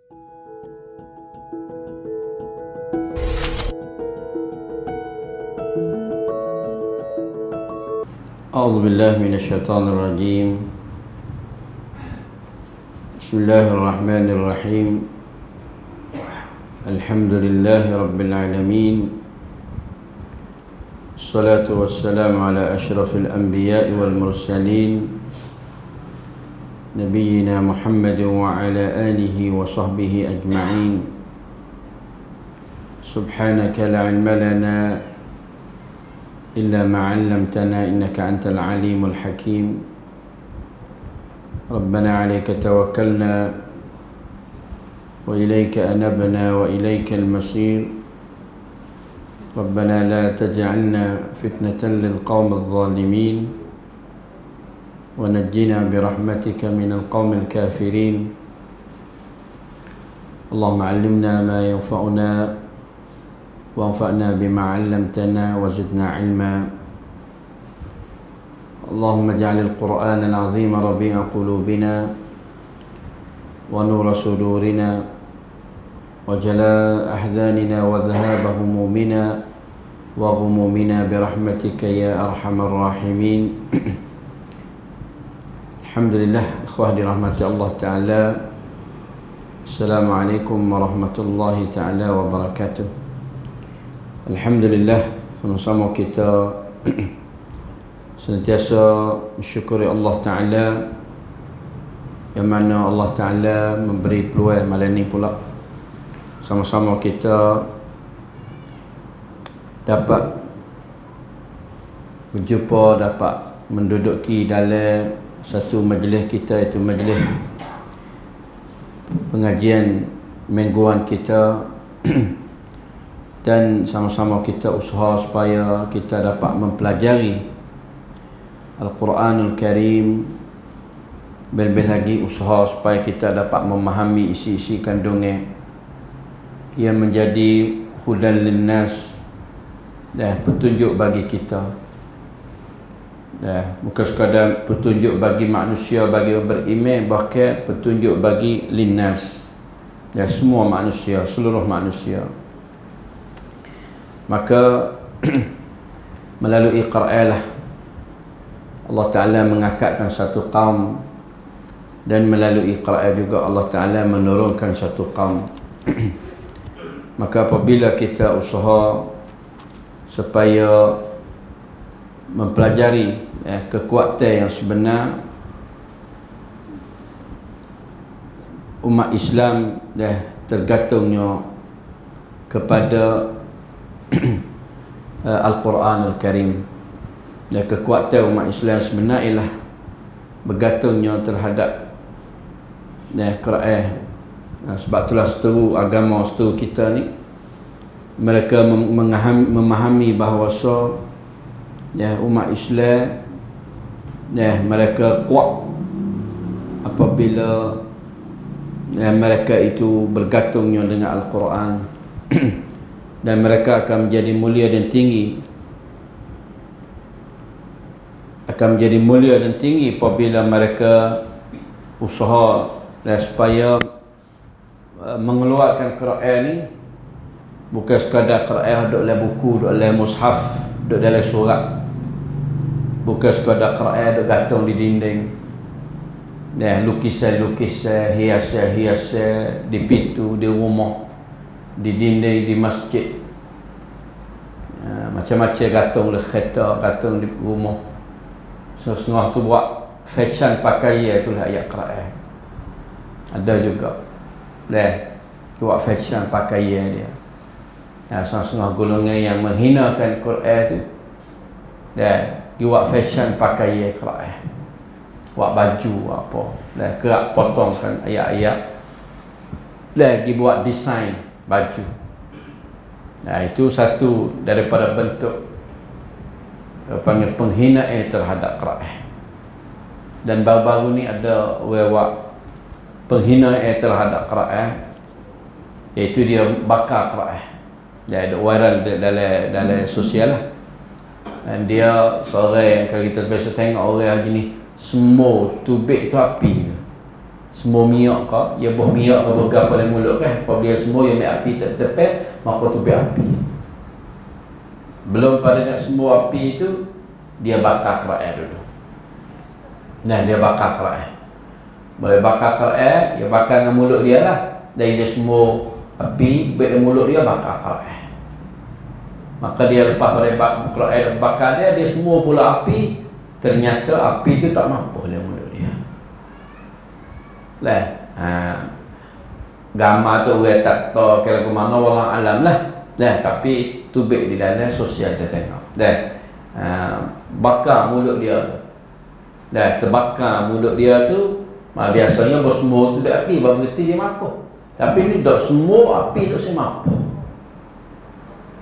أعوذ بالله من الشيطان الرجيم. بسم الله الرحمن الرحيم. الحمد لله رب العالمين. الصلاة والسلام على أشرف الأنبياء والمرسلين نبينا محمد وعلى آله وصحبه أجمعين. سبحانك لا علم لنا إلا ما علمتنا إنك أنت العليم الحكيم. ربنا عليك توكلنا وإليك أنبنا وإليك المصير. ربنا لا تجعلنا فتنة للقوم الظالمين ونجنا برحمتك من القوم الكافرين. اللهم علمنا ما ينفعنا وانفعنا بما علمتنا وزدنا علما. اللهم اجعل القرآن العظيم ربيع قلوبنا ونور صدورنا وجلاء أحزاننا وذهاب همومنا وغمومنا برحمتك يا أرحم الراحمين. الحمد لله إخوة برحمة الله تعالى. السلام عليكم ورحمة الله تعالى وبركاته. Alhamdulillah, sama-sama kita senantiasa mensyukuri Allah Ta'ala, yang mana Allah Ta'ala memberi peluang malam ni pula sama-sama kita dapat berjumpa, dapat menduduki dalam satu majlis kita, iaitu majlis pengajian mingguan kita dan sama-sama kita usaha supaya kita dapat mempelajari Al-Quranul Karim, lebih lagi usaha supaya kita dapat memahami isi-isi kandungnya yang menjadi hudan linnas, petunjuk bagi kita, bukan sekadar petunjuk bagi manusia, bagi orang beriman, bahkan petunjuk bagi linnas, semua manusia, seluruh manusia. Maka melalui Quran lah Allah Ta'ala mengangkatkan satu kaum, dan melalui Quran juga Allah Ta'ala menurunkan satu kaum. Maka apabila kita usaha supaya mempelajari kekuatan yang sebenar umat Islam, tergantungnya kepada Al-Quranul Karim, dan kekuatan umat Islam sebenar ialah bergantungnya terhadap Quran. Sebab itulah seteru agama, seteru kita ni, mereka memahami bahawa umat Islam mereka kuat apabila mereka itu bergantungnya dengan Al-Quran. Dan mereka akan menjadi mulia dan tinggi, apabila mereka usaha supaya mengeluarkan Quran ni bukan sekadar Quran duduk dalam buku, duduk dalam mushaf, duduk dalam surat, bukan sekadar Quran duduk gantung di dinding, lukisan-lukisan, hiasan-hiasan di pintu, di rumah, di dinding, di masjid, macam-macam gantung di kereta, gantung di rumah. Setengah tu buat fashion pakaian, itulah ayat Quran. Ada juga buat fashion pakaian dia. Setengah golongan yang menghinakan Quran tu dia buat fashion pakaian Quran, buat baju apa, kerak potongkan ayat-ayat, lagi buat desain baju. Itu satu daripada bentuk panggil penghinaan terhadap Quran. Dan baru-baru ni ada buat penghinaan terhadap Quran, iaitu dia bakar Quran. Dia ada viral dalam sosial lah. Dan dia seorang yang kalau kita biasa tengok orang gini, semua tubik tu api, semua miak ke, ya buah miak ke bergap pada mulut kan. Apabila semua yang nak api terdepan, maka tu api. Belum pada nak semua api itu, dia bakar kerak dulu. Nah, dia bakar kerak. Boleh bakar kerak, dia bakar dengan mulut dia lah. Dari dia semua api, baik mulut dia bakar kerak. Maka dia lepas pada kerak bakar dia semua pula api. Ternyata api itu tak mampu oleh mulut dia. Lah, gambar tu orang tak tahu kalau ke mana wallah alam lah. Tapi tubik di dalam sosial dia tengok. Bakar mulut dia. Terbakar mulut dia tu. Biasanya semua tu dah api, baru berarti dia mampu. Tapi ni tak semua api tu saya mampu.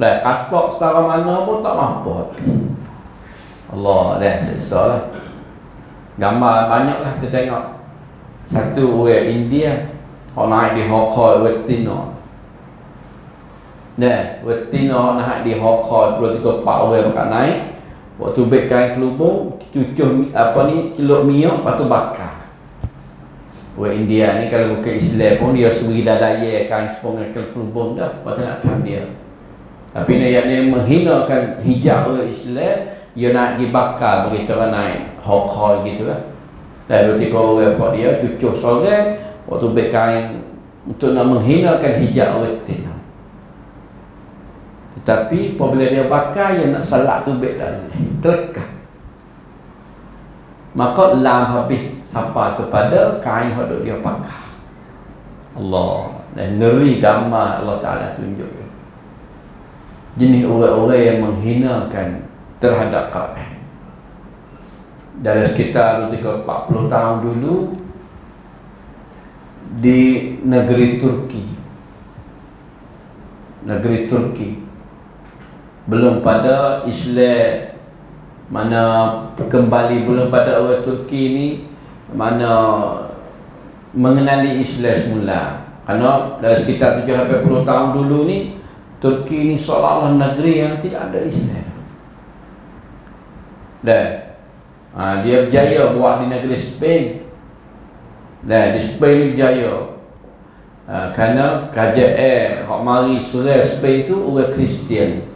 Katok setara mana pun tak mampu api. Allah seksalah. Gambar banyaklah kita tengok. Satu orang India, orang naik di Hokkod Wetina. Wetina naik di Hokkod 2-3-4 orang bukan naik. Waktu baik kain kelubung, cucuh kilok minyak, lepas tu bakar. Orang India ni kalau bukan Islam pun dia seberi daya kain sepuluh kelubung dah, lepas tu nak tahan dia. Tapi dia menghinakan hijab orang Islam, dia nak dibakar begitu orang naik Hokkod gitu lah. Dan 2-3 orang buat dia cucuk sorang waktu berkain untuk nak menghinakan hijab orang Tina. Tetapi apabila dia bakar, dia nak salat tu baik tak boleh, terlekat. Maka lam habis sampai kepada kain yang dia bakar. Allah, dan ngeri gambar Allah Ta'ala tunjuk. Jenis orang-orang yang menghinakan terhadap Quran. Dalam sekitar 40 tahun dulu di negeri Turki belum pada Islam, mana kembali belum pada orang Turki ni mana mengenali Islam semula. Kerana dalam sekitar 70 tahun dulu ni Turki ni seolah-olah negeri yang tidak ada Islam. Dia berjaya buat di negeri Spain. Di Spain ni berjaya. Kerana kerajaan hak mari serah Spain tu orang Kristian.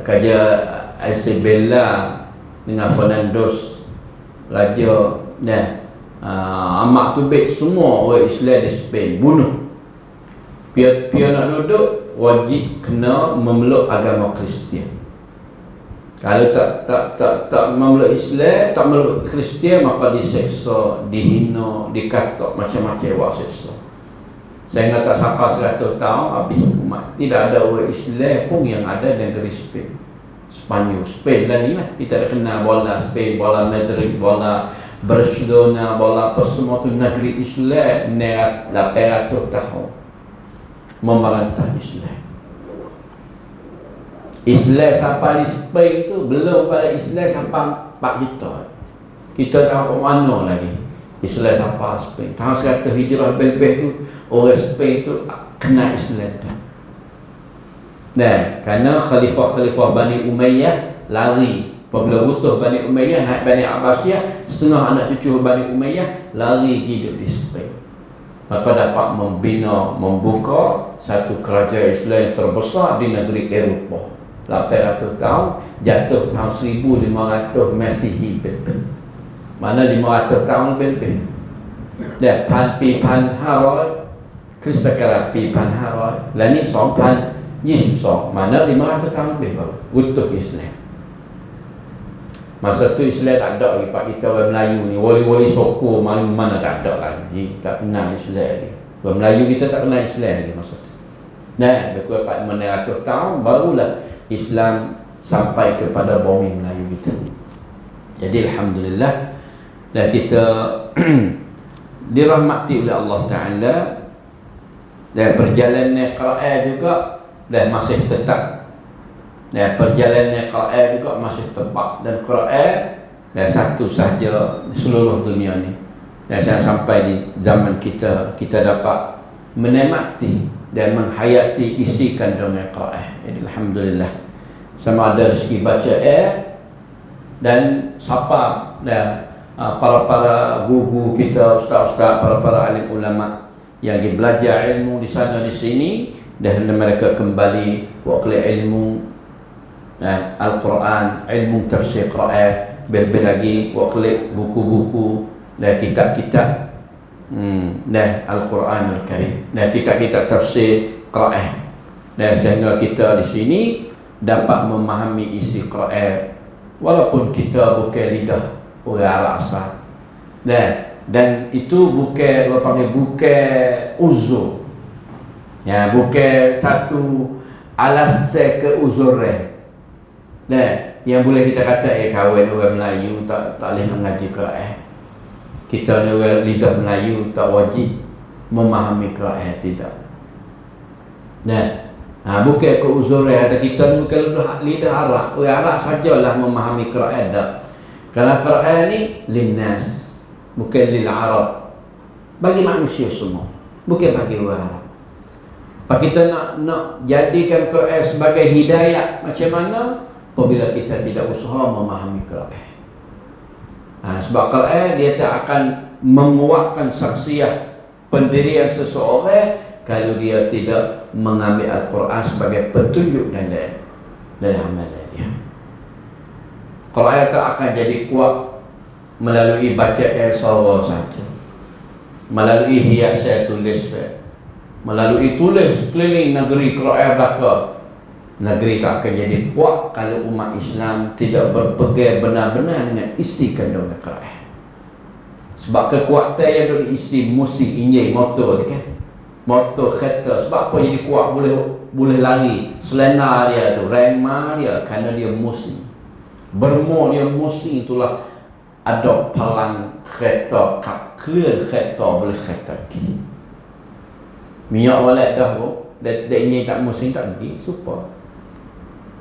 Kerajaan Isabella dengan Fernandos raja amak tu baik semua orang Islam di Spain bunuh. Pia nak duduk wajib kena memeluk agama Kristian. Kalau tak memeluk Islam, tak memeluk Kristian, maka diseksa, dihina, dikatok, macam-macam buat seksa. Sehingga tak sampai 100 tahun habis umat. Tidak ada orang Islam pun yang ada di negeri Spain. Spanyol, Spain dan ni lah. Kita dah kenal bola Spain, bola Madrid, bola Barcelona, bola apa semua tu negeri Islam 800 tahun memerintah Islam. Islam sampai di Spain tu belum pada Islam sampai pak kita. Kita tahu ke mana lagi Islam sampai Spain. Tahun 100 Hijrah lebih tu orang Spain tu kena Islam dah. Kerana khalifah-khalifah Bani Umayyah lari. Apabila runtuh Bani Umayyah, naik Bani Abbasiyah, setengah anak cucu Bani Umayyah lari hidup di Spain. Maka dapat membuka satu kerajaan Islam yang terbesar di negeri Eropah. 800 tahun, jatuh tahun 1500 Masihi betul. Mana 500 tahun lebih. Dan pi pan haroi Kristakara pi pan haroi. Lani 2022. Mana 500 tahun lebih baru utuh Islam. Masa tu Islam tak ada lagi pak kita orang Melayu ni. Wali-wali soko mana tak ada lagi. Tak kenal Islam lagi. Orang Melayu kita tak kenal Islam lagi masa tu. Berkurang 400 tahun barulah Islam sampai kepada bumi Melayu kita. Jadi alhamdulillah dan kita dirahmati oleh Allah Ta'ala. Dan perjalanan Quran juga dan masih tetap. Dan perjalanan Quran juga masih tepat. Dan Quran dan satu sahaja di seluruh dunia ni. Dan sampai di zaman kita dapat menikmati dan menghayati isi kandungan Quran. Jadi alhamdulillah. Sama ada rezeki baca dan siapa dan para guru kita, ustaz-ustaz, para alim ulama yang belajar ilmu di sana di sini, dan mereka kembali wakil ilmu Al-Quran, ilmu tafsir Quran, ber lagi wakil buku-buku dan kitab-kitab Al-Quran Al-Karim dan kitab-kitab tafsir Quran, dan sehingga kita di sini dapat memahami isi Quran walaupun kita bukan lidah orang Arab asal, dan itu bukan uzur, ya, bukan satu alasan keuzuran. Yang boleh kita kata kawan orang Melayu tak boleh mengaji Quran, kita ni orang lidah Melayu tak wajib memahami Quran, tidak. Bukan keuzuran kata kita ni bukan lidah Arab, orang Arab sajalah memahami Quran, tak. Kerana Quran ni linnas, bukan lil Arab, bagi manusia semua, bukan bagi orang Arab. Kita nak jadikan Quran sebagai hidayah macam mana? Apabila kita tidak usaha memahami Quran. Sebab Quran dia tak akan menguatkan saksiah pendirian seseorang kalau dia tidak mengambil Al-Quran sebagai petunjuk dalam amalan dia. Quran tak akan jadi kuat melalui bacaan suara saja, melalui hiasan tulis, melalui tulis keliling negeri Quran belaka. Negeri tak akan jadi kuat kalau umat Islam tidak berpegang benar-benar dengan isi kandungan Quran. Sebab kekuatan yang ada isi musim injil motor tu kan, motor kereta, sebab apa jadi kuat, boleh lari selena dia tu, remah dia, kerana dia musim bermur, dia musim itulah ada pelang kereta, clear kereta, boleh kereta kiri minyak wallet dah pun, dia injil tak musim tak pergi super.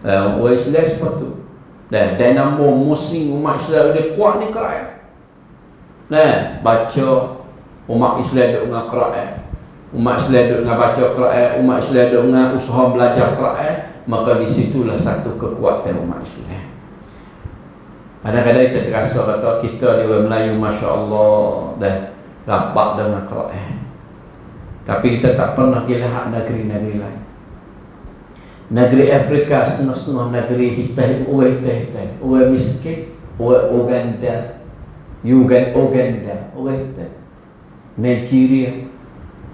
Orang Islam seperti tu. Dan nama musim umat Islam dia kuat ni Quran. Baca umat Islam duk dengan Quran, umat Islam duk dengan baca Quran, umat Islam duk dengan usaha belajar Quran, maka di situlah satu kekuatan umat Islam. Kadang-kadang kita terasa kata kita di orang Melayu masya-Allah dah rapat dengan Quran. Tapi kita tak pernah lihat negeri-negeri lain. Negeri Afrika setengah-setengah negeri hitam, orang hitam, orang miskin, orang Uganda, orang hitam, Nigeria.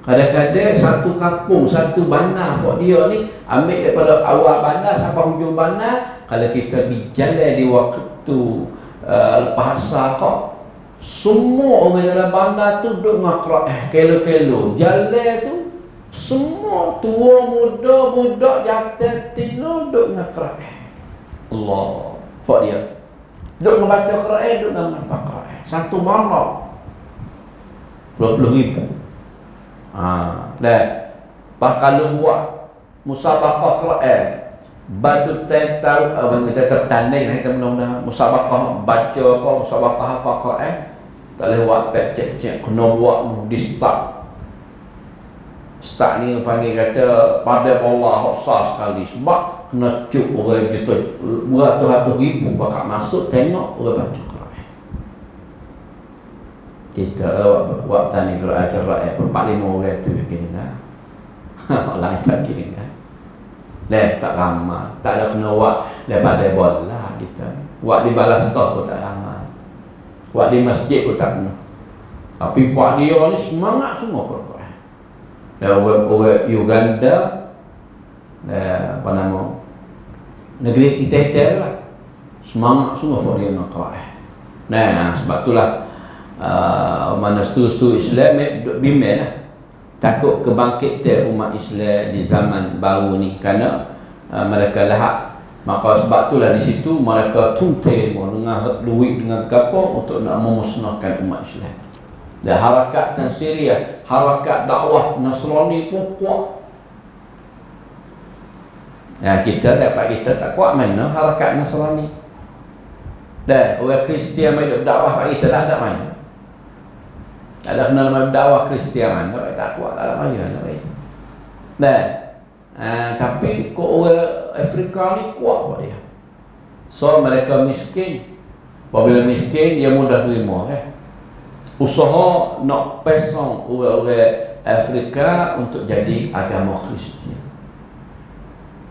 Kadang-kadang satu kampung, satu bandar buat dia ni ambil daripada awal bandar sampai hujung bandar. Kalau kita berjalan di waktu lepas asar kok, semua orang dalam bandar tu duduk dengan Quran, kelo-kelo jalan tu. Semua tua muda, budak jantan tino duduk dengan Quran. Allah, buat dia duduk membaca Quran, duduk dengan membaca Quran. Satu malam 20,000. Dan kalau buat musabaqah Quran, batu tahu abang kita tanding kita mudah-mudahan musabaqah baca apa, musabaqah hafal Quran, tak boleh buat cek kena buat di start ni panggil kata pada Allah besar sekali, sebab kena cuk orang juta beratus-ratus ribu bakal masuk tengok orang baca Quran. Kita buat tani Quran 45 orang tu begini kan. Orang tak kira kan. Tak ramai, tak ada kena buat daripada bola kita. Buat di balasah pun tak ramai. Buat di masjid pun tak kena. Tapi buat dia ni semangat semua Quran. Orang Uganda, apa nama negeri kita lah, semangat semua buat dia nak Quran. Sebab itulah mana setuju Islam duk bimbang lah, takut kebangkitan umat Islam di zaman baru ni, kerana mereka lahat. Maka sebab itulah di situ mereka tuntai dengan duit dengan kapal untuk nak memusnahkan umat Islam. Dan harakat Tansiriyah, harakat dakwah Nasrani pun kuat. Kita tak kuat mana harakat Nasrani. Dan orang Kristian main dakwah pak kita tak ada mana. Tak ada kenal main dakwah Kristian mana, tak kuat dalam mana. Dan tapi kok orang Afrika ni kuat buat dia. So mereka miskin, Apabila miskin, dia mudah terima. Usaha nak pesong orang-orang Afrika untuk jadi agama Kristian.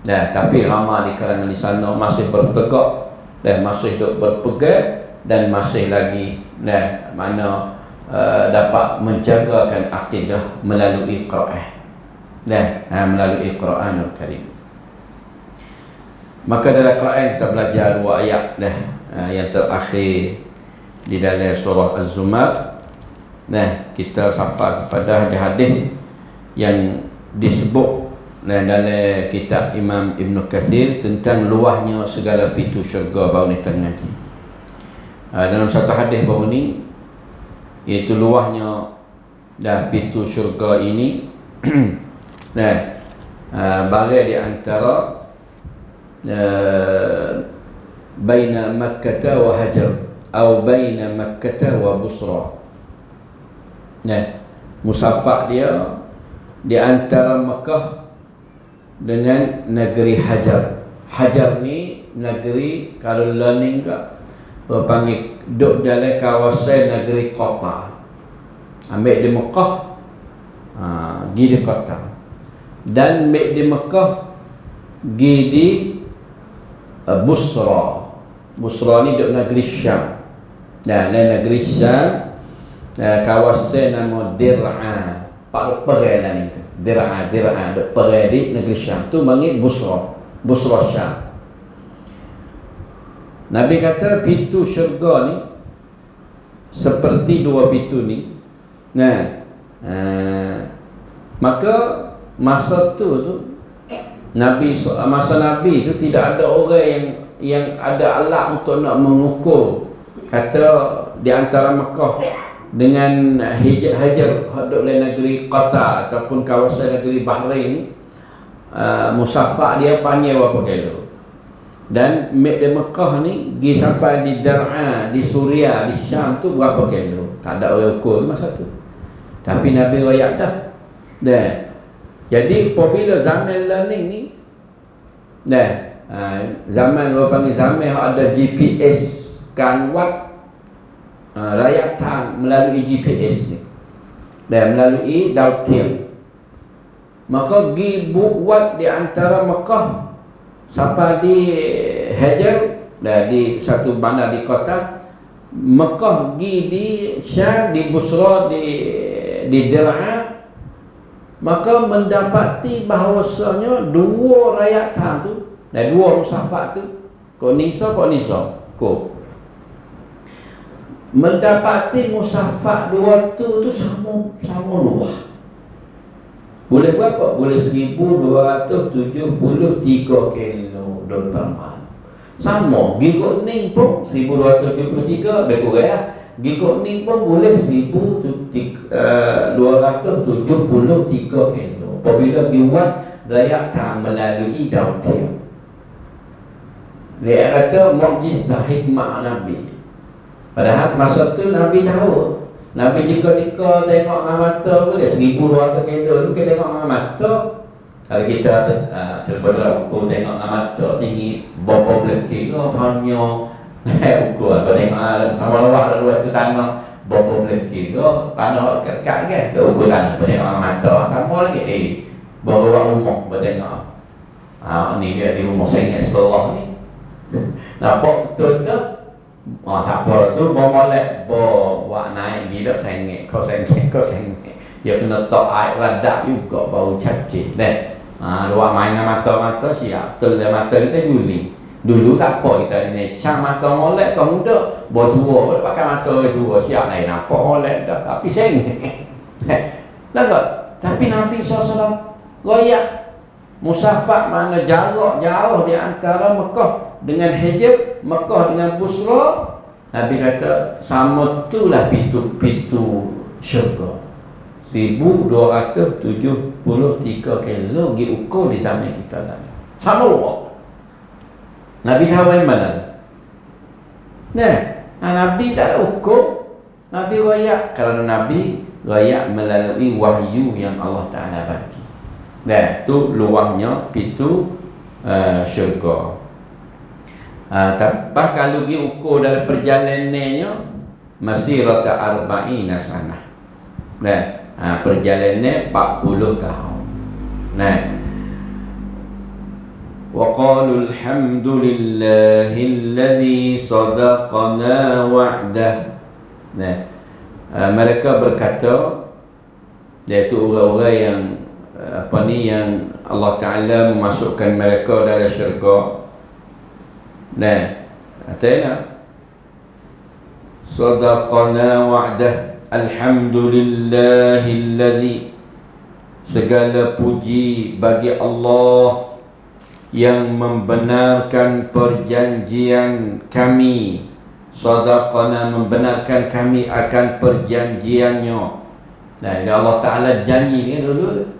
Nah, tapi ramai di kalangan di sana masih bertegak dan masih duk berpegang dan masih lagi mana dapat menjagakan akidah melalui Quran. Melalui Quranul Karim. Maka dalam Quran kita belajar dua ayat yang terakhir di dalam surah Az-Zumar. Kita sampai kepada hadis yang disebut dalam kitab Imam Ibn Kathir tentang luahnya segala pintu syurga. Baru ni tengah ngaji dalam satu hadis baru ni, iaitu luahnya pintu syurga ini bagai di antara baina Makkah wa Hajar atau baina Makkah wa Busra. Musafak dia di antara Makkah dengan negeri Hajar. Hajar ni negeri, kalau learning ke panggil duduk dalam kawasan negeri kota. Ambil di Mekah, pergi di kota. Dan ambil di Mekah, pergi di Busra. Busra ni duduk negeri Syam. Dan negeri Syam, kawasan nama Dir'a. Pak perai lah ni. Dir'a duduk perai di negeri Syam. Tu panggil Busra. Busra Syam. Nabi kata pintu syurga ni seperti dua pintu ni. Maka masa tu masa Nabi tu tidak ada orang yang ada alat untuk nak mengukur. Kata di antara Mekah dengan Hajar duduk dalam negeri Qatar ataupun kawasan negeri Bahrain ni, musafak dia panjang berapa kilo. Dan di Mekah ni pergi sampai di Dar'a, di Suria, di Syam tu berapa kilo. Tak ada orang ukur masa tu. Tapi Nabi rakyat dah. Jadi apabila zaman learning ni, zaman orang panggil zaman ada GPS kanwat, rakyat tang melalui GPS ni dan melalui Dautian. Maka pergi buat di antara Mekah sampai di Hajar, di satu bandar di kota Mekah, pergi di Syam, di Busra, di Dir'a. Maka mendapati bahawasanya dua rakyat tang tu dan dua musafak tu, kau Nisa mendapati musafak dua tu sama luah. Boleh berapa? Boleh 1273 kilo dolar. Sama gigok ning pun 1273 lebih kurang lah. Gigok ning pun boleh 1273 kilo. Apabila dibuat rakyat tang melalui Dautian. Dia kata mukjizat hikmah Nabi. Padahal masa tu Nabi tahu. Nabi jika tengok dengan mata boleh 1200 kilo tu kita tengok dengan mata. Kalau kita terbelah ukur tengok dengan mata tinggi berapa belas kilo hanya ukur. Kalau tengok sama luar luar tu tanah berapa belas kilo tanah kat kan dia ukur tanah tengok dengan mata sama lagi bawa umur bertengok. Ni dia di umur saya ingat sekolah ni. Nampak betul dah. Tak apa tu molek bawa naik gila sengit kau sengit dia kena tok air radak juga baru cacik luar main dengan mata-mata siap betul dia mata kita juling dulu tak apa kita ni cang mata molek kau muda bawa tua boleh pakai mata tua siap naik nampak molek dah tapi sengit tapi Nabi SAW royak musafak mana jarak jauh di antara Mekah dengan Hajar, Mekah dengan Busra. Nabi kata sama itulah pintu syurga. 1273 kilo pergi ukur di zaman kita lah. Sama luar. Nabi tahu yang mana? Nabi tak ukur. Nabi rayak. Kerana Nabi rayak melalui wahyu yang Allah Ta'ala bagi. Itu luahnya pintu syurga. Tapi kalau pergi ukur dalam perjalanannya masirata arba'ina sanah. Nah, perjalanannya 40 tahun. Nah, wa qalu alhamdulillahilladzi sadaqana wa'dah. Nah, mereka berkata, iaitu orang-orang yang yang Allah Ta'ala memasukkan mereka dalam syurga. Nah, katanya sadaqana wa'dah alhamdulillahilladzi, segala puji bagi Allah yang membenarkan perjanjian kami. Sadaqana, membenarkan kami akan perjanjiannya. Nah, Allah Ta'ala janji ni dulu.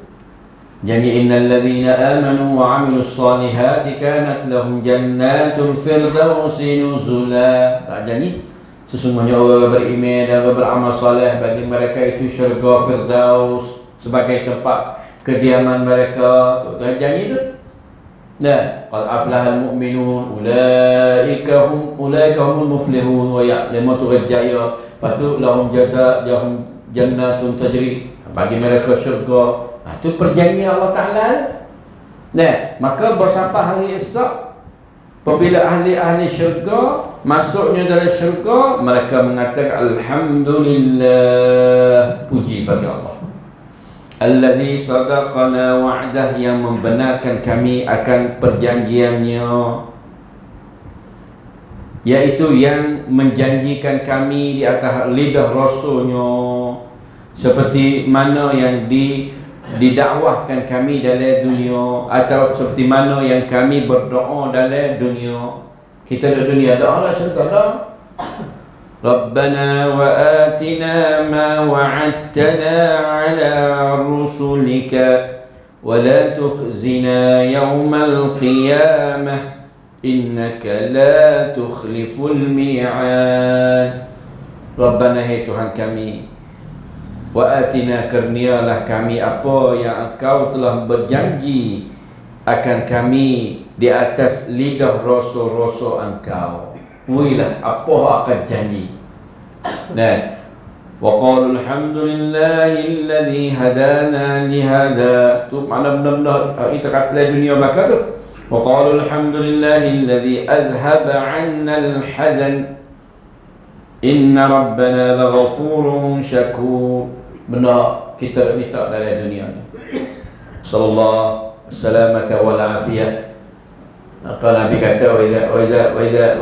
Janji innal ladzina amanu wa 'amilus solihati kanat lahum jannatul firdausi nuzula. Tak janji sesungguhnya orang beriman dan beramal soleh, bagi mereka itu syurga firdaus sebagai tempat kediaman mereka. Tu janji tu. Nah, qad aflahal mu'minun ulaika humul muflihun wa ya'lamu rajaya. Patu lahum jazaa'uhum jannatun tajri, bagi mereka syurga. Itu perjanjian Allah Ta'ala. Nah, maka bersampai hari esok, apabila ahli-ahli syurga masuknya dalam syurga, mereka mengatakan alhamdulillah, puji bagi Allah, alladzi sadaqana wa'dah, yang membenarkan kami akan perjanjiannya, yaitu yang menjanjikan kami di atas lidah Rasulnya, seperti mana yang didakwahkan kami dalam dunia, atau seperti mana yang kami berdoa dalam dunia. Kita dalam dunia doa lah syurga dah. Rabbana wa atina ma wa'adtana ala rusulika wa la tukhzina yawmal qiyamah innaka la tukhliful mi'ad. Rabbana, hai Tuhan kami, wa atina, kurnialah kami apa yang Engkau telah berjanji akan kami di atas lidah rasul-rasul Engkau. Wilah apa akan janji. Nah, wa qalu alhamdulillahilladzi hadana li hadha. Tu makna benar-benar itu kata dunia belaka tu. Wa qalu alhamdulillahilladzi azhaba 'anna al-hazan inna rabbana laghafurun syakur. Benar kita minta dalam dunia ni. Sallallahu salamata wal afiyah. Maka Nabi kata wa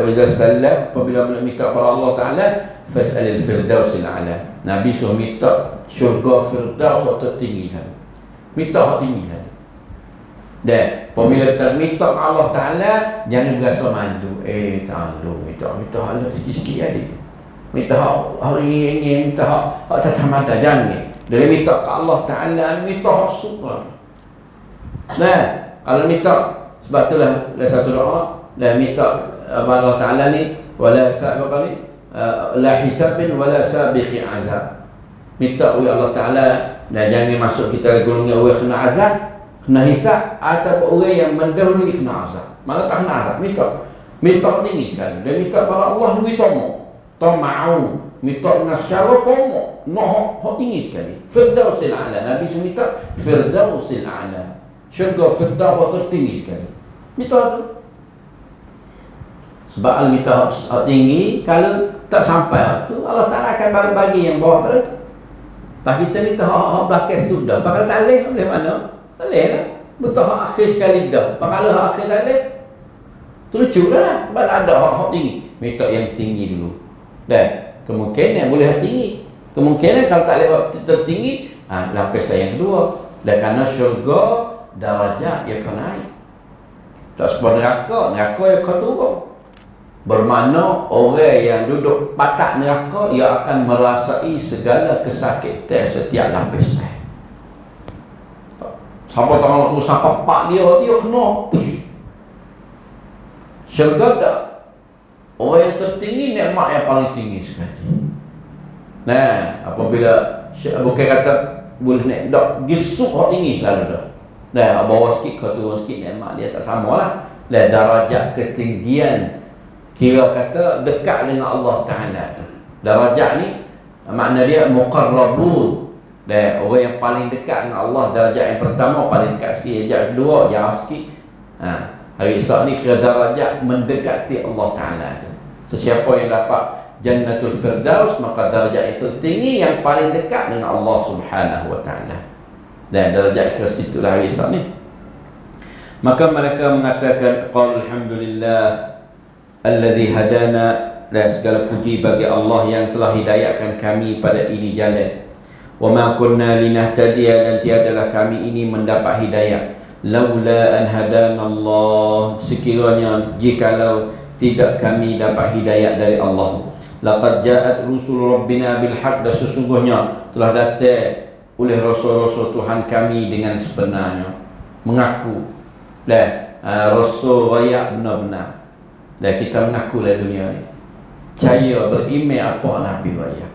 idza sallam, apabila minta kepada Allah Ta'ala, fas'alil firdausil a'la. Nabi suruh minta syurga firdaus yang tertinggi dah. Minta hak tinggi dah. Dan apabila kita minta Allah Ta'ala, jangan berasa malu. Minta hak sikit-sikit adik. Minta hak ingin, minta hak tatamada, jangan. Dari minta ke Allah Ta'ala, minta hak syukur. Nah, kalau minta, sebab itulah satu doa, dan minta Allah Ta'ala ni, wala la hisabin wala sabiqi azab. Minta oleh Allah Ta'ala, dan jangan masuk kita golongan orang kena azab, kena hisab, atau orang yang mendahului kena azab. Mana tak kena azab, minta tinggi sekali. Dan minta kepada Allah, minta tama'u, minta dengan secara tomo, hak tinggi sekali. Firdausil a'la. Nabi minta firdausil a'la, syurga firdaus tertinggi sekali. Minta tu. Sebab minta hak tinggi, kalau tak sampai tu, Allah Ta'ala akan bagi yang bawah pada tu. Pak kita minta hak belakang sudah, pak kalau tak boleh mana? Tak boleh lah. Betul hak akhir sekali dah. Pak kalau hak akhir tak boleh, terlucu lah. Sebab ada hak tinggi, minta yang tinggi dulu. Dan kemungkinan boleh hak tinggi. Kemungkinan kalau tak boleh tertinggi, lapis yang kedua. Dan kerana syurga darajat yang akan naik. Tak sebuah neraka yang akan turun. Bermakna orang yang duduk patak neraka, ia akan merasai segala kesakitan setiap lapisan. Sampai tangan tu sampai pak dia kena push. Syurga tak. Orang yang tertinggi, nikmat yang paling tinggi sekali. Nah, apabila bukan kata boleh naik, tak gisuk hak tinggi selalu dah. Nah, bawah sikit ke turun sikit, nikmat dia tak sama lah. Dan darajat ketinggian Kira kata dekat dengan Allah Ta'ala tu. Darajat ni makna dia muqarrabun. Dan orang yang paling dekat dengan Allah, darajat yang pertama paling dekat sikit, darajat kedua jauh sikit. Hari esok ni kira darajat mendekati Allah Ta'ala tu. Sesiapa yang dapat Jannatul Firdaus, maka darajat itu tinggi, yang paling dekat dengan Allah Subhanahu wa Ta'ala. Dan darajat ke situ lah hari esok ni. Maka mereka mengatakan, qala alhamdulillah alladhi hadana, dan segala puji bagi Allah yang telah hidayahkan kami pada ini jalan. Wa ma kunna linahtadiya, dan tiadalah kami ini mendapat hidayah laula an hadana Allah, sekiranya jikalau tidak kami dapat hidayah dari Allah. Laqad ja'at rusul rabbina bil haqq, dan sesungguhnya telah datang oleh rasul-rasul Tuhan kami dengan sebenarnya, mengaku rasul raya benar-benar. Dan kita mengaku dalam dunia ni, percaya beriman apa Nabi raya.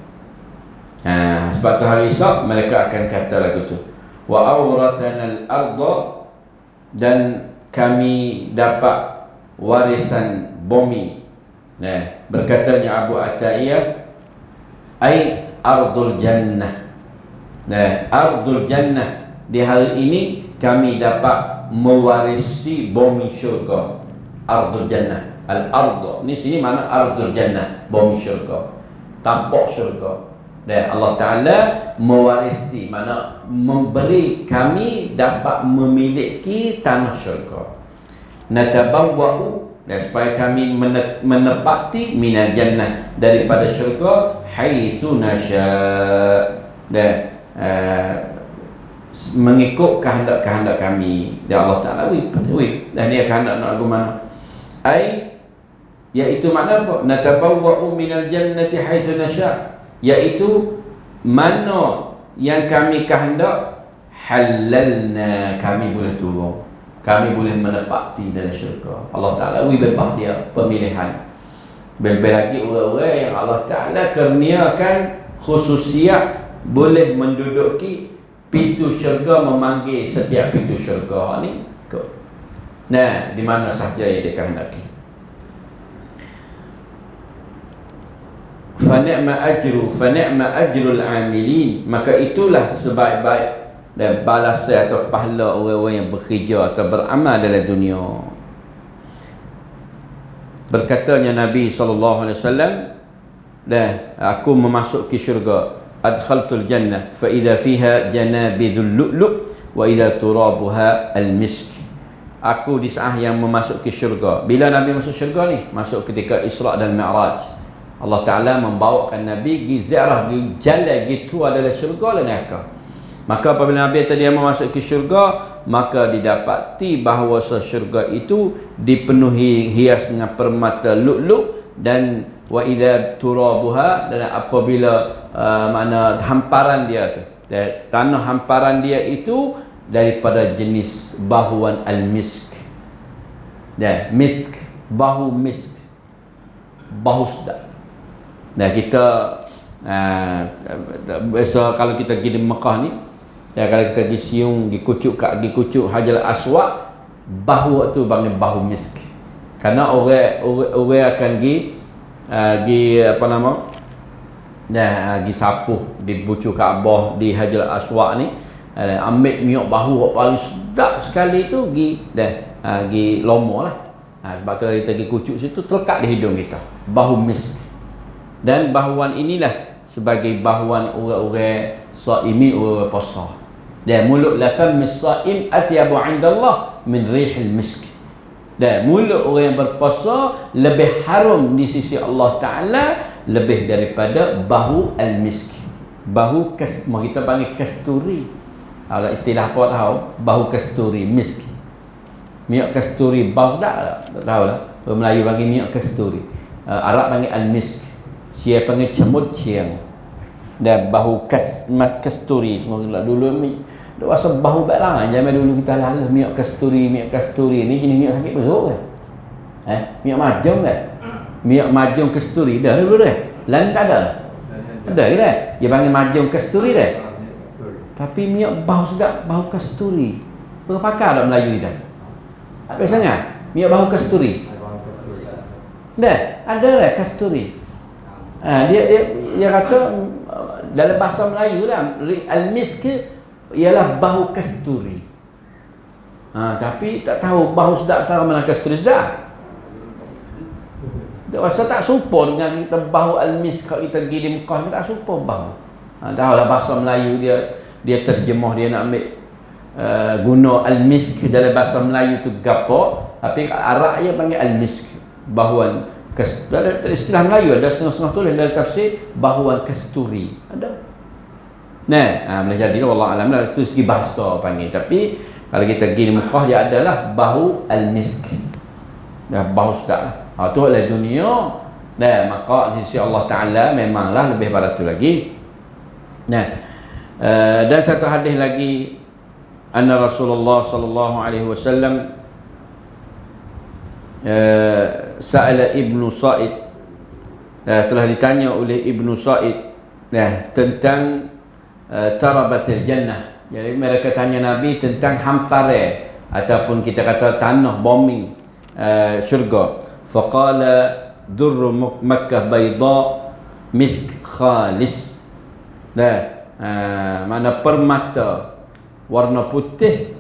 Sebab tu hari esok mereka akan kata lagu tu, wa awrathana al-ardha, dan kami dapat warisan bumi. Berkatanya Abu Ata'iyah, ai ardul jannah. Ardul jannah, di hari ini kami dapat mewarisi bumi syurga. Ardul jannah, al-ardh ni sini mana ardul jannah, bumi syurga, tapak syurga. Dan Allah Ta'ala mewarisi, mana memberi kami dapat memiliki tanah syurga. Natabawwa'u, dan supaya kami menepati minal jannah, daripada syurga, haitsu nasya', dan mengikut kehendak-kehendak kami. Dan Allah Ta'ala dan dia kehendak nak lagu mana, iaitu makna apa? Natabawwa'u minal jannati haitsu nasya', iaitu mana yang kami kehendak, halalna, kami boleh turun, kami boleh menepati dalam syurga. Allah Ta'ala bebas dia pemilihan. Lebih lagi orang-orang yang Allah Ta'ala kurniakan khususiat boleh menduduki pintu syurga, memanggil setiap pintu syurga ni. Di mana sahaja yang dia kehendaki. Fa ni'ma ajrul amilin, maka itulah sebaik-baik dan balasan atau pahala orang-orang yang bekerja atau beramal dalam dunia. Berkatanya Nabi SAW, dan aku memasuki syurga, adkhaltul jannah fa idza fiha janabidul lu'lu' wa idza turabuha al-misk. Aku di saat yang memasuki syurga. Bila Nabi masuk syurga ni? Masuk ketika Isra' dan Mi'raj. Allah Ta'ala membawakan Nabi pergi ziarah, pergi jalan gitu adalah syurga dan neraka. Maka apabila Nabi tadi yang memasuki syurga, maka didapati bahawa syurga itu dipenuhi hias dengan permata lu'lu', dan wa idza turabuha, dan apabila mana hamparan dia tu, tanah hamparan dia itu daripada jenis bahuan al-misk. Misk, bahu misk, bahu sedap. Dan kita biasa kalau kita pergi di Mekah ni, kalau kita pergi siung, pergi kucuk Hajar Aswad, bahu tu panggil bahu misk. Kerana orang akan pergi apa nama, pergi sapuh di bucu Kaabah di Hajar Aswad ni, ambil minyak bahu paling sedap sekali tu, pergi lomo lah. Sebab tu kita pergi kucuk situ, terlekat di hidung kita bahu misk. Dan bahuan inilah sebagai bahuan orang-orang saimin, orang puasa. Dan mulut lafam as-saim atyabu 'indallah min rihil misk. Dan mulut orang yang berpuasa lebih harum di sisi Allah Ta'ala lebih daripada bahu al-misk. Bahu kita panggil kasturi. Kalau istilah apa tahu? Bahu kasturi, misk. Minyak kasturi, bau sedap tak tahu lah. Orang Melayu panggil minyak kasturi. Arab panggil al-misk. Sia panggil cemut ciang. Dan bahu kasturi semua dulu ni. Dia rasa bahu baik lah. Zaman dulu kita lah minyak kasturi ni jenis minyak sakit perut kan? Minyak majum kan? Minyak majum kasturi dah dulu dah. Lain tak ada. Ada ke dah? Dia panggil majum kasturi dah. Tapi minyak bau sedap, bau kasturi. Berapa pakar tak Melayu ni dah? Tak biasa sangat. Minyak bau kasturi. Dah, adalah kasturi. Dia kata dalam bahasa Melayu lah, al-misk ialah bau kasturi. Tapi tak tahu bau sedap selama mana kasturi sedap. Tak rasa tak serupa dengan kita bau al-misk kalau kita pergi di Mekah, kita tak serupa bau. Tahulah bahasa Melayu dia terjemah, dia nak ambil guna al-misk dalam bahasa Melayu tu gapo, tapi Arab dia panggil al-misk, bahuan ada istilah Melayu, ada setengah-setengah tulis dalam tafsir bahuan kasturi ada. Boleh jadi wallah alam lah, itu segi bahasa panggil. Tapi kalau kita pergi di Mekah dia adalah bau al-misk, dah bau sedap. Tu adalah dunia. Maka di sisi Allah Taala memanglah lebih pada tu lagi. Dan satu hadis lagi, anna Rasulullah sallallahu alaihi wasallam sa'ala Ibnu Sa'id, telah ditanya oleh Ibnu Sa'id tentang tarabatil jannah. Jadi mereka tanya Nabi tentang hampare ataupun kita kata tanah bombing syurga. Faqala durru Makkah bayda misk khalis. Mana permata warna putih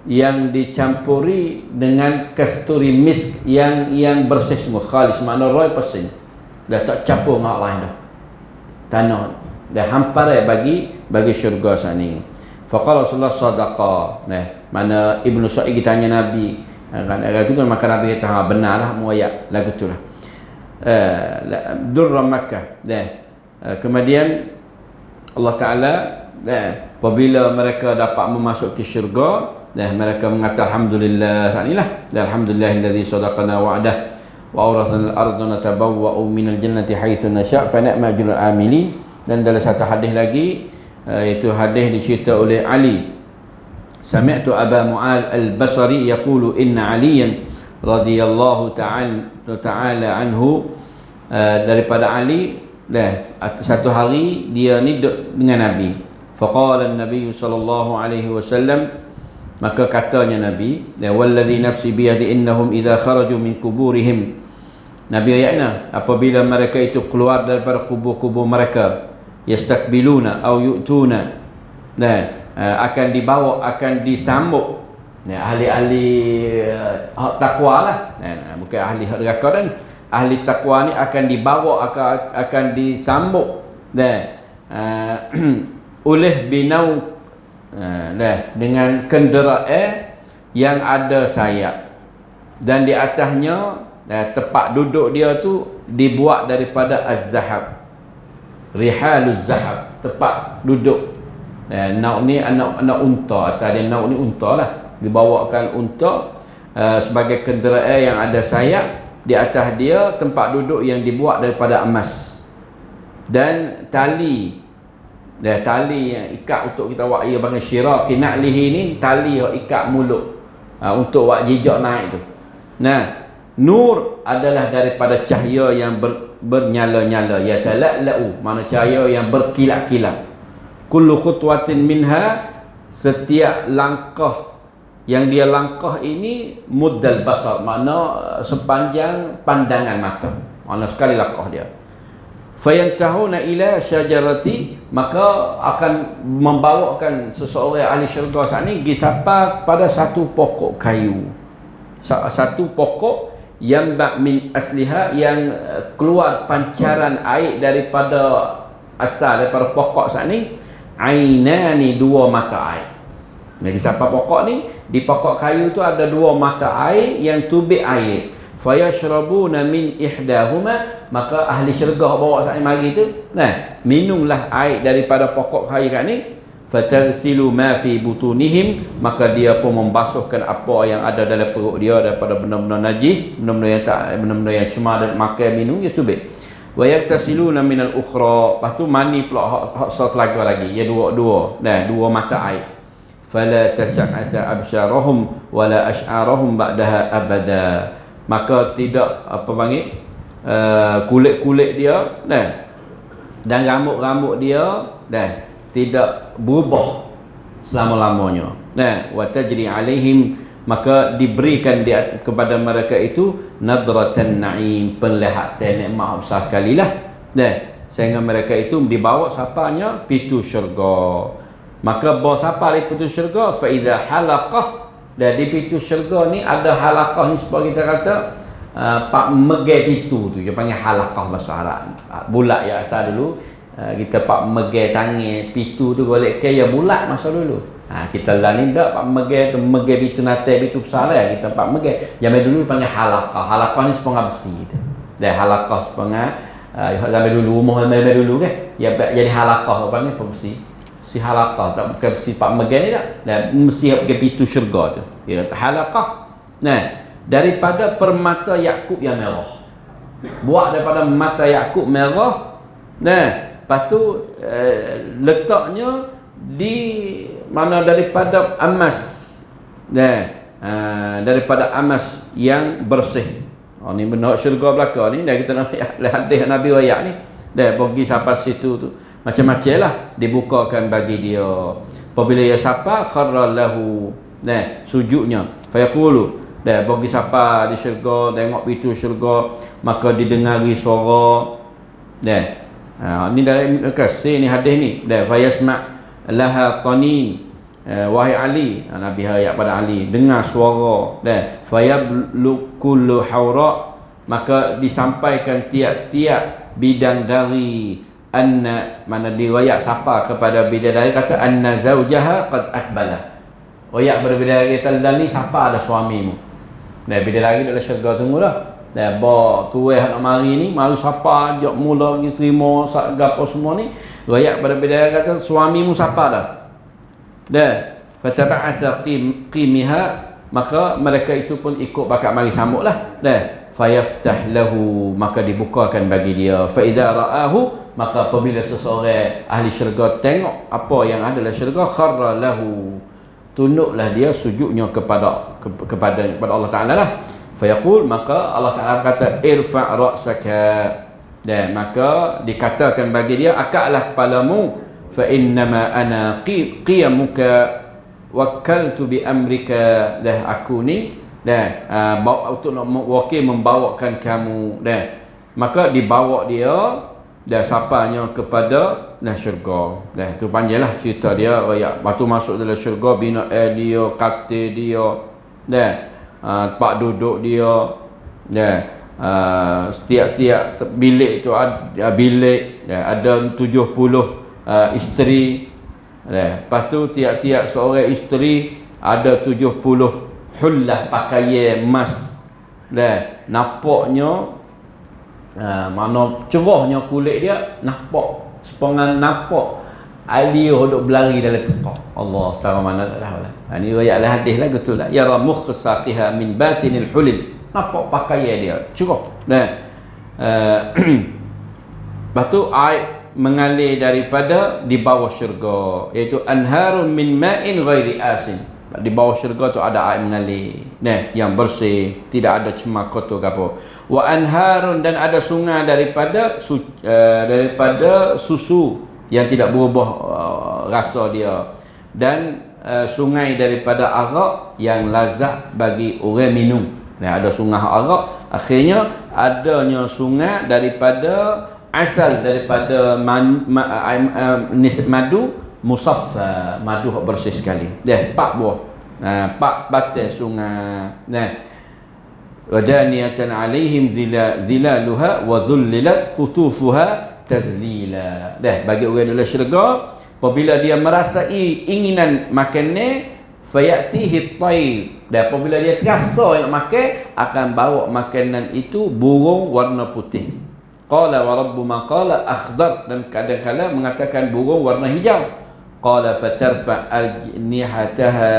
yang dicampuri dengan kasturi misk yang bersih semua, khalis, makna 100%. Dah tak campur dengan lain dah. Tanah dah hampar bagi syurga sani. Faqala Rasulullah sadaqa. Mana Ibnu Sa'id tanya Nabi, lagu tu maka Nabi kata benarlah muayat lagu tu lah. Durra Makkah. Kemudian Allah Taala apabila mereka dapat memasuki syurga, mereka mengatakan alhamdulillah sanilah, alhamdulillahilladzi sadaqana wa'dah wa awrathana al-ardha natabawwa'u minal jannati haitsu nasha' fa ni'ma ajrul amilin. Dan dalam satu hadis lagi, iaitu hadis dicerita oleh Ali, sami'tu Aba Mu'adz al-Basri yaqulu inna Aliyan radhiyallahu ta'ala anhu, daripada Ali, satu hari dia ni duduk dengan Nabi. Faqala an-nabiy sallallahu alaihi wasallam, maka katanya Nabi, wallazi nafsi biyadi innahum idza kharaju min kuburihim, Nabi ayatnya, apabila mereka itu keluar daripada kubur-kubur mereka, yastakbiluna au yu'tuna, akan dibawa, akan disambut ahli-ahli takwa lah, bukan ahli neraka dan ahli takwa ni akan dibawa, akan disambut oleh binau dengan kenderaan yang ada sayap, dan di atasnya tempat duduk dia tu dibuat daripada az-zahab, rihaluz zahab, tempat duduk. Nauk ni anak unta, asal dia nauk ni unta lah, dibawakan unta sebagai kenderaan yang ada sayap. Di atas dia tempat duduk yang dibuat daripada emas, dan tali yang ikat untuk kita buat, ia panggil syiraki na'lihi ni, tali yang ikat mulut untuk buat jejak naik tu. Nur adalah daripada cahaya yang bernyala-nyala, yatala'la'u, mana cahaya yang berkilat-kilat. Kullu khutwatin minha, setiap langkah yang dia langkah ini muddal basar, mana sepanjang pandangan mata, mana sekali langkah dia. Fayantahuna ila syajarati, maka akan membawakan seseorang ahli syurga saat ni pergi sampai pada satu pokok kayu, satu pokok yang min asliha, yang keluar pancaran air daripada asal, daripada pokok saat ni, ainani, dua mata air. Jadi sampai pokok ni, di pokok kayu tu ada dua mata air yang tubik air. Fayashrabuna min ihdahuma, maka ahli syurga bawa saat ni mari tu, minumlah air daripada pokok kayu kat ni. Fatarsilu ma fi butunihim, maka dia pun membasuhkan apa yang ada dalam perut dia daripada benda-benda najis, benda-benda yang cemar dan makan minum dia tubik. Wa yaktasiluna minal ukhra, lepas tu mani pula hak satu lagi, ya dua mata air. Fala tas'atha absyarahum wala ash'arahum ba'daha abada, maka tidak kulit-kulit dia dan rambut-rambut dia tidak berubah selama-lamanya. Wa tajri alaihim maka diberikan kepada mereka itu nadratan na'im, penglihatan nikmat besar sekali lah. Sehingga mereka itu dibawa sapanya pintu syurga. Maka bawa sapa di pintu syurga, fa idza halaqah, dan di pintu syurga ni ada halaqah ni, sebab kita kata pak megai pintu tu dia panggil halaqah bahasa Arab. Bulat ya asal dulu. Kita pak megai tangan pintu tu golek ke ya bulat masa dulu. Kita lah ni tak pak megai tu, megai pintu natai pintu besar lah kita pak megai. Zaman dulu panggil halaqah. Halaqah ni sepengah besi tu. Dan halaqah sepengah zaman dulu, rumah zaman dulu kan. Ya jadi halaqah panggil apa besi. Si halaqah tak bukan besi pak megai ni tak. Dan mesti ke pintu syurga tu. Ya halaqah. Nah, daripada permata Yakub yang merah. Buat daripada mata Yakub merah. Nah, lepas tu letaknya di mana daripada emas. Daripada emas yang bersih. Ni benar syurga belaka ni. Dah kita nak hadis Nabi wayak ni. Dah pergi sampai situ tu. Macam-macam lah dibukakan bagi dia. Apabila ia sapa kharra lahu. Sujudnya. Fayaqulu. Bagi siapa di syurga, tengok pintu syurga, maka didengari suara. Ni dalam kasih ni hadis ni. Fayasma' laha tanin. Wahai Ali, Nabi hayat pada Ali, dengar suara. Fayablu kullu hawra, maka disampaikan tiap-tiap bidadari. Anna, mana diriwayat siapa kepada bidadari kata anna zaujaha qad akbala. Wayak pada bidadari kata ni siapa ada suamimu. Bidadari dalam syurga tunggulah. Bawa tuai nak mari ni, mari siapa ajak mula pergi terima gapo semua ni. Wayak pada bidadari kata suamimu siapa dah. Fataba'atha qimiha, maka mereka itu pun ikut bakat mari sambutlah. Fayaftah lahu, maka dibukakan bagi dia. Fa idza ra'ahu, maka apabila seseorang ahli syurga tengok apa yang ada dalam syurga, kharra lahu, tunduklah dia sujudnya kepada Allah Taala lah. Fayaqul, maka Allah Taala kata irfa' ra'saka, dan maka dikatakan bagi dia angkatlah kepalamu. Fa innama ana qiyamuka wakkaltu bi amrika, aku ni untuk wakil membawakan kamu. Maka dibawa dia sapanya kepada syurga. Tu panjanglah cerita dia. Lepas tu masuk dalam syurga, bina dia, katil dia, tempat duduk dia, setiap-tiap bilik tu ada bilik, ada 70 isteri. Lepas tu tiap-tiap seorang isteri ada 70 hullah pakaian emas. Nampaknya mana cerahnya kulit dia, nampak sepengan nampak Ali duduk berlari dalam tekak. Allah, setara mana tak tahu lah. Ini riwayat hadis lah, betul lah. Yara mukhsaqiha min batinil hulil, nampak pakaian dia cerah. Lepas tu air mengalir daripada di bawah syurga, iaitu anharun min ma'in ghairi asin. Di bawah syurga tu ada air mengalir yang bersih, tidak ada cemar kotor ke apa. Wa anharun, dan ada sungai daripada susu yang tidak berubah rasa dia, dan sungai daripada arak yang lazat bagi orang minum. Ada sungai arak, akhirnya adanya sungai daripada asal, daripada madu musaffa, madu bersih sekali. 4 buah, 4 batai sungai. Wadaniyatan alaihim dhilaluha wa dhullilat qutufuha tazlila. Bagi orang dalam syurga, apabila dia merasai inginan makan ni, fayatihi at-tayr, dan apabila dia terasa nak makan, akan bawa makanan itu burung warna putih. Qala wa rabbu ma qala akhdar, dan kadang-kadang mengatakan burung warna hijau. Qala fatarfa ajnihataha,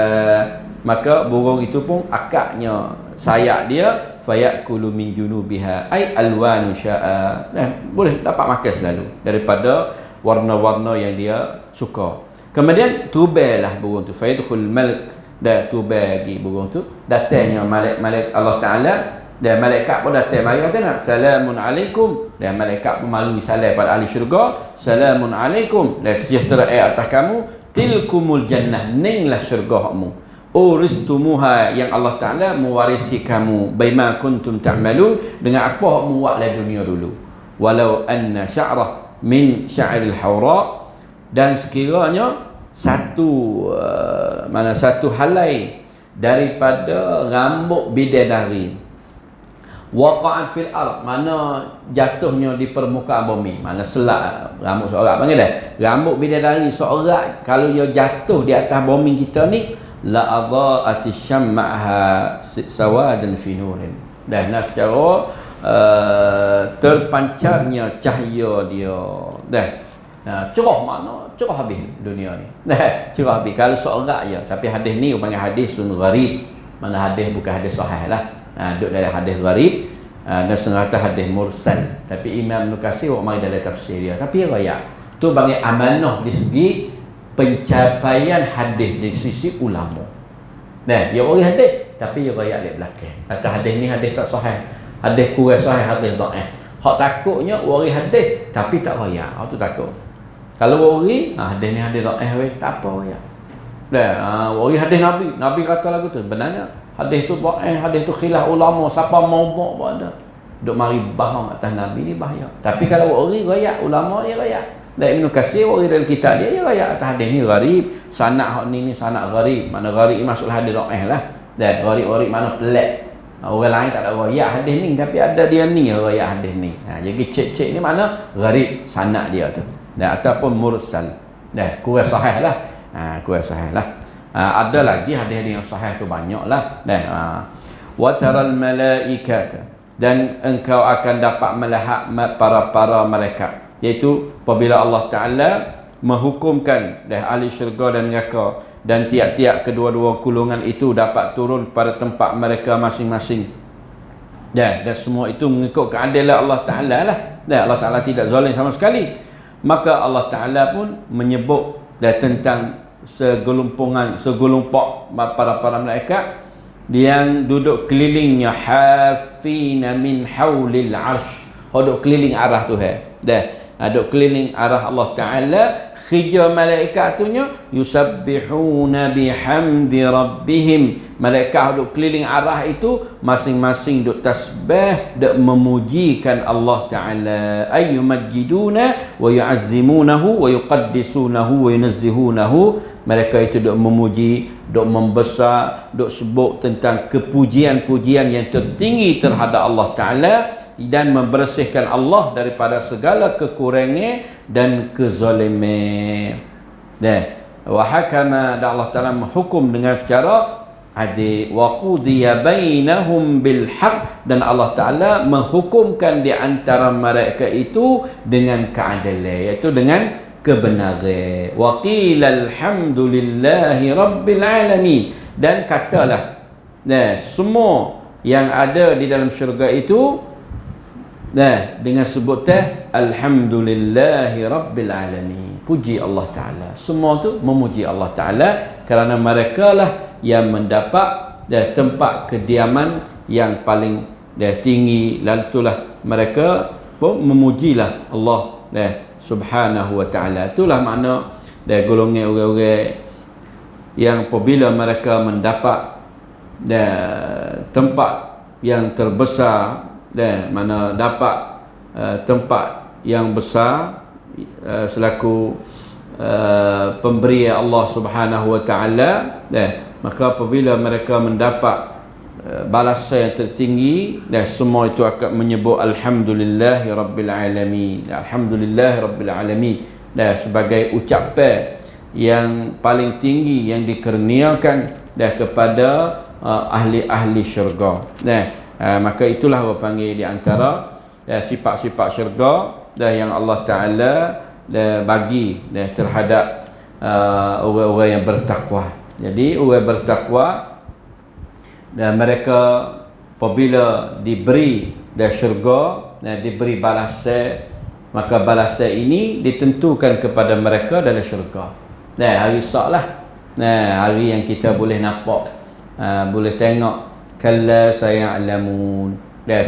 maka burung itu pun akaknya, sayap dia, fayakulu min junubiha, ay alwanu sya'a, boleh dapat makan selalu daripada warna-warna yang dia suka. Kemudian tubelah burung tu, fayadkhul malik, dan tubel lagi burung tu, datangnya malaikat Allah Taala. Dan malaikat pun datang mari kata nak salamun alaikum, dan malaikat pun malu salam pada ahli syurga, salamun alaikum, dan sejahtera atas kamu, tilkumul jannah, ninglah syurga hakmu, uristumuha, yang Allah Ta'ala mewarisi kamu, bima kuntum ta'malun, dengan apa hak mu buat dalam dunia dulu. Walau anna sya'rah min sya'ril hawra, dan sekiranya satu satu helai daripada rambut bidadari, waqa'at fil ard, mana jatuhnya di permukaan bumi, mana selak rambut seorang, panggil dah rambut bidadari seorang, kalau dia jatuh di atas bumi kita ni, la adha'ati syamma'ha sawadan fi nurin, dan secara terpancarnya cahaya dia, dah cerah, mana cerah habis dunia ni, dah cerah habis kalau seorang je. Tapi hadis ni panggil hadis gharib, mana hadis bukan hadis sahih lah, duduk dalam hadis gharib, dan setengah hadis mursal. Tapi Imam Ibn Katsir mari dalam tafsir dia, tapi riwayat tu panggil amanah di segi pencapaian hadis di sisi ulama. Nah, dia orang hadis tapi dia riwayat di belakang. Kata hadis ni hadis tak sahih, hadis kurang sahih, hadis dhaif. Hak takutnya orang hadis tapi tak riwayat, hak tu takut. Kalau orang hadis ni hadis dhaif, tak apa riwayat. Dah, orang hadis Nabi kata lagu tu, benarnya hadis tu dhaif, hadis tu khilaf ulama, siapa maudhu' pun ada. Duk mari bahang atas Nabi ni bahaya. Tapi kalau orang riwayat ulama dia riwayat. Dan Ibn Katsir orang dalam kitab dia riwayat atas hadis ni gharib, sanad hak ni sanad gharib. Mana gharib maksud hadis dhaif lah. Dan gharib mana pelik. Orang lain tak ada riwayat hadis ni, tapi ada dia ni riwayat hadis ni. Jadi cek ni mana gharib sanad dia tu. Dan ataupun mursal. Dah kurang sahih lah. Kurang sahih lah. Ada lagi hadis yang sahih tu banyaklah. Wa taral malaikat, dan engkau akan dapat melihat para malaikat, iaitu apabila Allah Ta'ala menghukumkan ahli syurga dan neraka, dan tiap-tiap kedua-dua golongan itu dapat turun pada tempat mereka masing-masing, dan semua itu mengikut keadilan Allah Ta'ala lah. Dan Allah Ta'ala tidak zalim sama sekali. Maka Allah Ta'ala pun menyebut tentang segelompok para malaikat yang duduk kelilingnya, hafina min haulil arsh, duduk keliling arah Tuhan. Duduk keliling arah Allah Ta'ala. Khija malaikat tunya yusabbihuna bihamdi rabbihim, malaikat duduk keliling arah itu masing-masing duduk tasbih, duduk memujikan Allah Ta'ala, ayyumajjiduna wa yu'azzimunahu wa yuqaddisunahu wa yunazzihunahu. Mereka itu duduk memuji, duduk membesar, duduk sebut tentang kepujian-pujian yang tertinggi terhadap Allah Ta'ala, dan membersihkan Allah daripada segala kekurangan dan kezaliman. Wa hakama, dan Allah Ta'ala menghukum dengan secara adil. Wa qudiya bainahum bil haq, dan Allah Ta'ala menghukumkan di antara mereka itu dengan keadilan, iaitu dengan kebenaran. Wa qila alhamdulillahi rabbil alamin, dan katalah semua yang ada di dalam syurga itu dengan sebutan alhamdulillahi rabbil alamin, puji Allah Ta'ala. Semua tu memuji Allah Ta'ala, kerana mereka lah yang mendapat tempat kediaman yang paling tinggi. Lalu itulah mereka pun memujilah Allah subhanahu wa ta'ala. Itulah makna golongan orang-orang yang apabila mereka mendapat tempat yang terbesar, mana dapat tempat yang besar selaku pemberi Allah subhanahu wa ta'ala, maka apabila mereka mendapat balasan yang tertinggi, semua itu akan menyebut alhamdulillahi rabbil alamin, alhamdulillahi rabbil alamin, sebagai ucapan yang paling tinggi yang dikurniakan kepada ahli-ahli syurga. Maka itulah orang panggil di antara sifat-sifat syurga yang Allah Ta'ala bagi terhadap orang-orang yang bertakwa. Jadi orang bertakwa, dan mereka apabila diberi syurga, diberi balasan, maka balasan ini ditentukan kepada mereka dalam syurga. Hari esok lah, hari yang kita boleh nampak, boleh tengok. Kalla saya'lamun,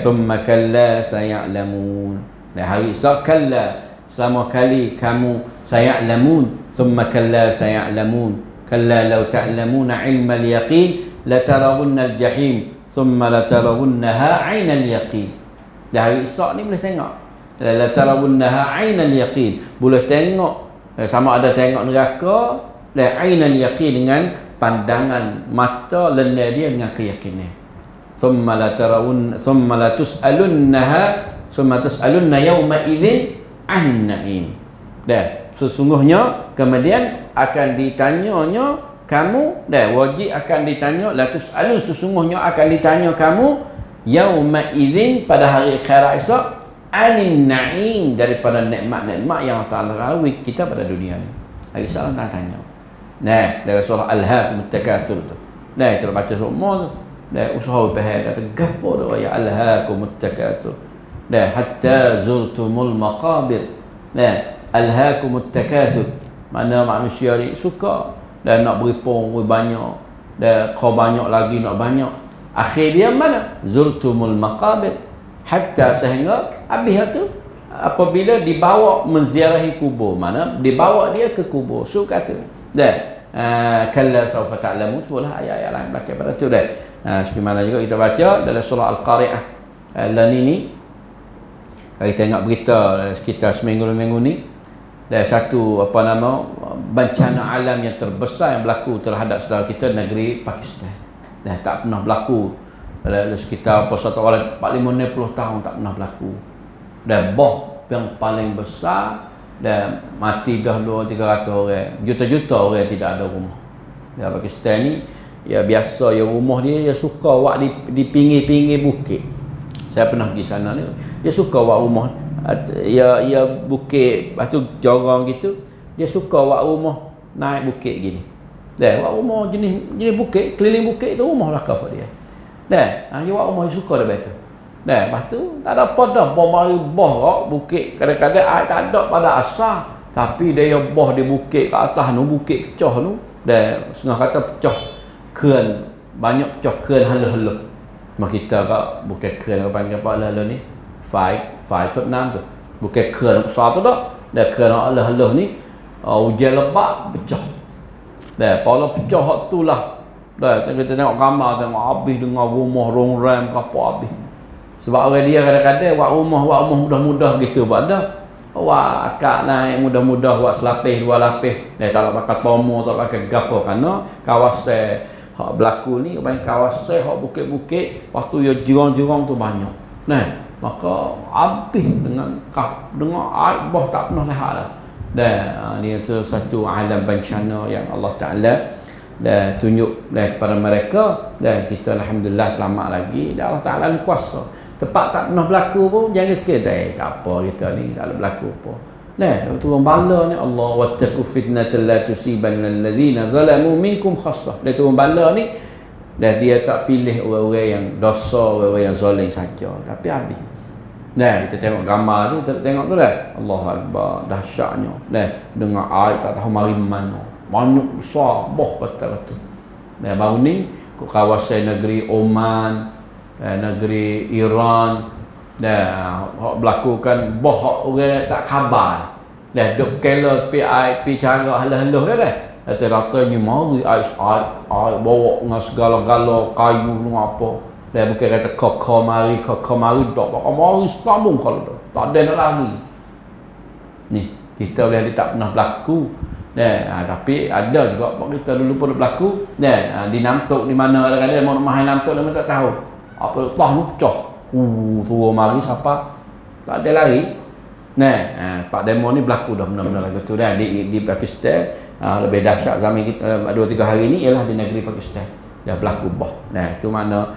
thumma kalla saya'lamun. Hari esok kalla, selama kali kamu saya'lamun, thumma kalla saya'lamun, kalla law ta'lamuna 'ilmal yaqin latarawunna al-jahim thumma latarawunnaha 'ainal yaqin. Dah hari esok ni boleh tengok. Latarawunnaha 'ainal yaqin. Boleh tengok sama ada tengok neraka dan 'ainal yaqin dengan pandangan mata lena dia dengan keyakinan. Thumma latus'alunna yawma idzin 'anil na'im. Dan sesungguhnya kemudian akan ditanyanya kamu, dan wajib akan ditanya, latus'alun, sesungguhnya akan ditanya kamu yawma idzin, pada hari akhirat esok, 'anil na'im, daripada nikmat-nikmat yang Allah Taala beri kita pada dunia ni. Hari esok Allah tanya. Nah, dari surah Alhaakumut Takatsur tu. Nah, kita baca semua tu. Nah, usaha faham kata gapo tu ya Alhaakumut Takatsur. Nah, hatta zurtumul maqabir. Nah, Alhaakumut Takatsur. Mana manusia ni suka dan nak beripung banyak, dan kau banyak lagi nak banyak. Akhir dia mana? Zurtumul maqabir. Hatta sehingga habis tu apabila dibawa menziarahi kubur, mana dibawa dia ke kubur. So kata dah kalla sawfa ta'lamun, sebelah ayat-ayat lain belakang pada tu dah. Seperti mana juga kita baca dalam surah Al-Qari'ah lan ini, kita tengok berita sekitar seminggu-minggu ni, dan satu bencana alam yang terbesar yang berlaku terhadap saudara kita negeri Pakistan. Dah tak pernah berlaku sekitar 45-60 tahun, tak pernah berlaku. Dan boh yang paling besar, dan mati dah 200-300 orang, juta-juta orang tidak ada rumah. Di Pakistan ni ya biasa ya rumah dia suka buat di pinggir-pinggir bukit. Saya pernah pergi sana ni, dia suka buat rumah ya bukit, lepas tu jorang gitu, dia suka buat rumah naik bukit gini. Dah buat rumah jenis bukit, keliling bukit tu rumah lah kafir dia. Dah dia buat rumah dia suka dah betul. Dah, lepas tu tak ada apa dah, bom mari boh bukit, kadang-kadang air tak ada pada asal, tapi dia boh di bukit ke atas tu, bukit pecah tu, dan setengah kata pecah keran, banyak pecah keran halu-halu. Mak kita kat bukit keran apa panggil apa halu ni, five tu 6 tu, bukit keran besar tu dah, dan keran halu-halu ni hujan lebat pecah. Dah, kalau pecah hak tu lah, dah kita tengok gambar, tengok habis dengan rumah rong-ram ke apa habis. Sebab orang dia kadang-kadang buat rumah mudah-mudah gitu buat dah. Buat akak naik mudah-mudah, buat selapis, 2 lapis. Dia tak pakai tomo, tak pakai gapo, kerana kawasan hak berlaku ni banyak kawasan hak bukit-bukit, lepas tu ya jurang-jurang tu banyak. Nah, maka habis dengan air bah tak pernah lihat lah. Dan ni satu alam bencana yang Allah Taala dan tunjuk kepada mereka, dan kita alhamdulillah selamat lagi, dan Allah Taala ni kuasa. Tempat tak pernah berlaku pun jangan sikit tak apa kita ni tak berlaku apa. Nah, turun bala ni Allah wattaqu fitnatan la tusibanna alladhina zalamu minkum khassah. Dia turun bala ni, dan dia tak pilih orang-orang yang dosa, orang-orang yang zalim saja, tapi habis. Nah, kita tengok gambar tu, tengok tu dah. Allahu Akbar, dahsyatnya. Nah, dengar air tak tahu mari mana. Banyak besar, boh betul-betul. Nah, baru ni kawasan negeri Oman, negeri Iran, dah berlakukan boh orang tak khabar. Dah duk kela sepi air, pi cara halah-halah dah. Rata-ratanya mari air bawa dengan segala-gala kayu dengan apa. Dah bukan kata koko mari dok mari sambung kalau tak ada nak lari. Ni kita boleh tak pernah berlaku. Tapi ada juga kita dulu pun berlaku. Di Namtok di mana kadang-kadang mau mahal Namtok dia tak tahu. Apa tah nu pecah. Suruh mari siapa? Tak ada lari. Pak demo ni berlaku dah benar-benar lagu tu dah di Pakistan. Lebih dahsyat zaman kita 2-3 hari ni ialah di negeri Pakistan. Dah berlaku bah. Itu mana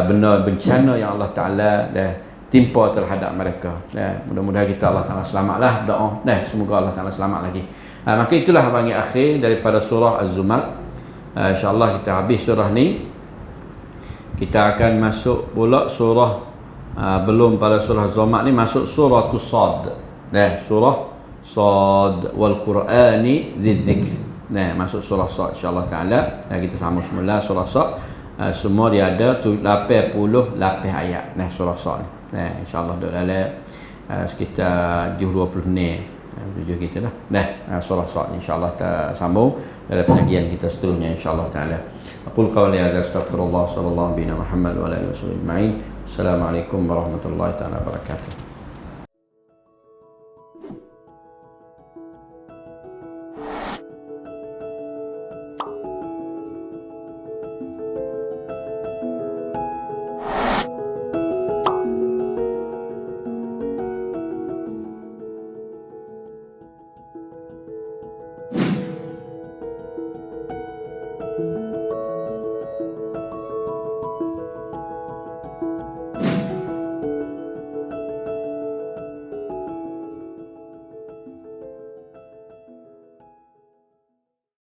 benar bencana yang Allah Taala dah timpa terhadap mereka. Mudah-mudahan kita Allah Taala selamatlah, doa. Semoga Allah Taala selamat lagi. Maka itulah panggil akhir daripada surah Az-Zumar. InsyaAllah kita habis surah ni. Kita akan masuk pula surah belum pada surah Az-Zumar ni, masuk surah Sad. Surah Sad wal Qur'ani dzidzikr. Masuk surah Sad insya-Allah taala. Kita sama semula surah Sad. Semua dia ada 88 ayat. Surah Sad. InsyaAllah dalam sekitar 20 ni. tujuh kita lah. Solat insya-Allah kita sambung dalam pengajian kita seterusnya insya-Allah taala. Aqul qawli hadza astaghfirullah sallallahu alaihi Muhammad wa ala alihi wasallam. Assalamualaikum warahmatullahi taala wabarakatuh.